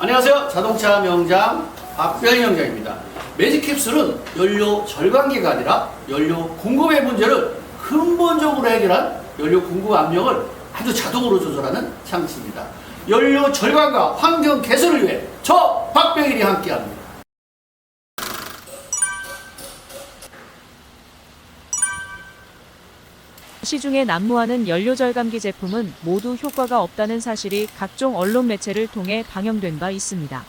안녕하세요. 자동차 명장 박병희 명장입니다. 매직캡슐은 연료 절감기가 아니라 연료 공급의 문제를 근본적으로 해결한 연료 공급 압력을 아주 자동으로 조절하는 장치입니다. 연료 절감과 환경 개선을 위해 저 박병일이 함께합니다. 시중에 난무하는 연료 절감기 제품은 모두 효과가 없다는 사실이 각종 언론 매체를 통해 방영된 바 있습니다.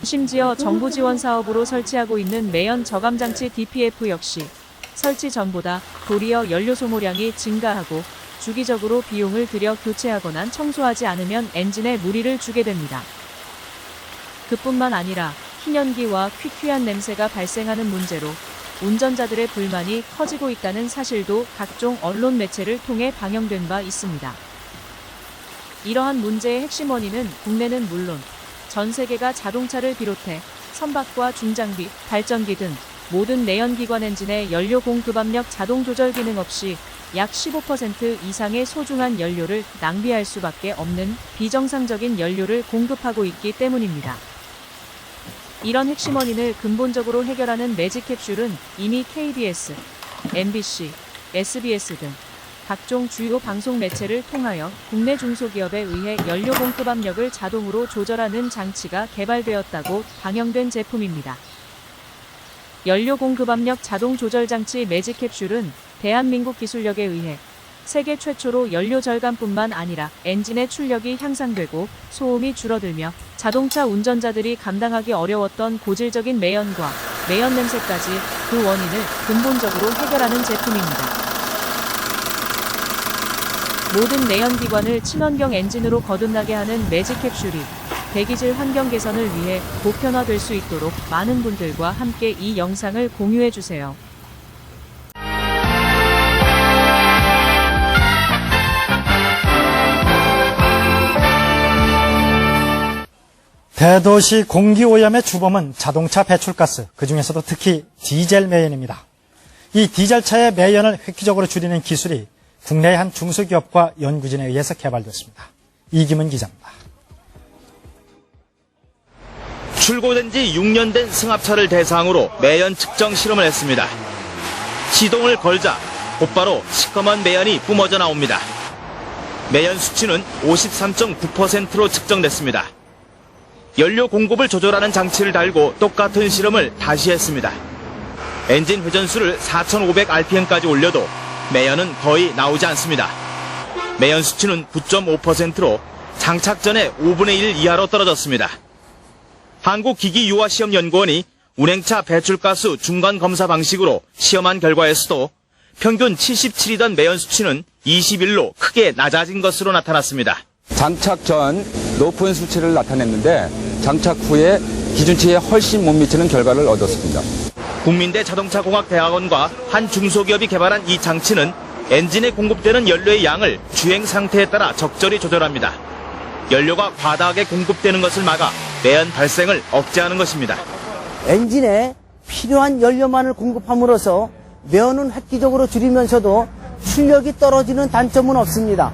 심지어 정부 지원 사업으로 설치하고 있는 매연 저감 장치 DPF 역시 설치 전보다 도리어 연료 소모량이 증가하고 주기적으로 비용을 들여 교체하거나 청소하지 않으면 엔진에 무리를 주게 됩니다. 그뿐만 아니라 희연기와 퀴퀴한 냄새가 발생하는 문제로 운전자들의 불만이 커지고 있다는 사실도 각종 언론 매체를 통해 방영된 바 있습니다. 이러한 문제의 핵심 원인은 국내는 물론 전 세계가 자동차를 비롯해 선박과 중장비, 발전기 등 모든 내연기관 엔진의 연료 공급 압력 자동 조절 기능 없이 약 15% 이상의 소중한 연료를 낭비할 수밖에 없는 비정상적인 연료를 공급하고 있기 때문입니다. 이런 핵심 원인을 근본적으로 해결하는 매직캡슐은 이미 KBS, MBC, SBS 등 각종 주요 방송 매체를 통하여 국내 중소기업에 의해 연료 공급 압력을 자동으로 조절하는 장치가 개발되었다고 방영된 제품입니다. 연료 공급 압력 자동 조절 장치 매직캡슐은 대한민국 기술력에 의해 세계 최초로 연료 절감뿐만 아니라 엔진의 출력이 향상되고 소음이 줄어들며 자동차 운전자들이 감당하기 어려웠던 고질적인 매연과 매연 냄새까지 그 원인을 근본적으로 해결하는 제품입니다. 모든 내연기관을 친환경 엔진으로 거듭나게 하는 매직캡슐이 대기질 환경 개선을 위해 보편화될 수 있도록 많은 분들과 함께 이 영상을 공유해주세요. 대도시 공기오염의 주범은 자동차 배출가스, 그중에서도 특히 디젤 매연입니다. 이 디젤차의 매연을 획기적으로 줄이는 기술이 국내의 한 중소기업과 연구진에 의해서 개발됐습니다. 이기문 기자입니다. 출고된 지 6년 된 승합차를 대상으로 매연 측정 실험을 했습니다. 시동을 걸자 곧바로 시커먼 매연이 뿜어져 나옵니다. 매연 수치는 53.9%로 측정됐습니다. 연료 공급을 조절하는 장치를 달고 똑같은 실험을 다시 했습니다. 엔진 회전수를 4,500rpm까지 올려도 매연은 거의 나오지 않습니다. 매연 수치는 9.5%로 장착 전에 5분의 1 이하로 떨어졌습니다. 한국기기유아시험연구원이 운행차 배출가스 중간검사 방식으로 시험한 결과에서도 평균 77이던 매연 수치는 21로 크게 낮아진 것으로 나타났습니다. 장착 전 높은 수치를 나타냈는데 장착 후에 기준치에 훨씬 못 미치는 결과를 얻었습니다. 국민대 자동차공학대학원과 한 중소기업이 개발한 이 장치는 엔진에 공급되는 연료의 양을 주행 상태에 따라 적절히 조절합니다. 연료가 과다하게 공급되는 것을 막아 매연 발생을 억제하는 것입니다. 엔진에 필요한 연료만을 공급함으로써 매연은 획기적으로 줄이면서도 출력이 떨어지는 단점은 없습니다.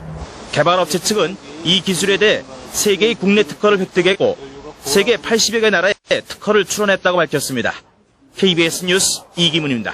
개발업체 측은 이 기술에 대해 세계의 국내 특허를 획득했고 세계 80여 개 나라에 특허를 출원했다고 밝혔습니다. KBS 뉴스 이기문입니다.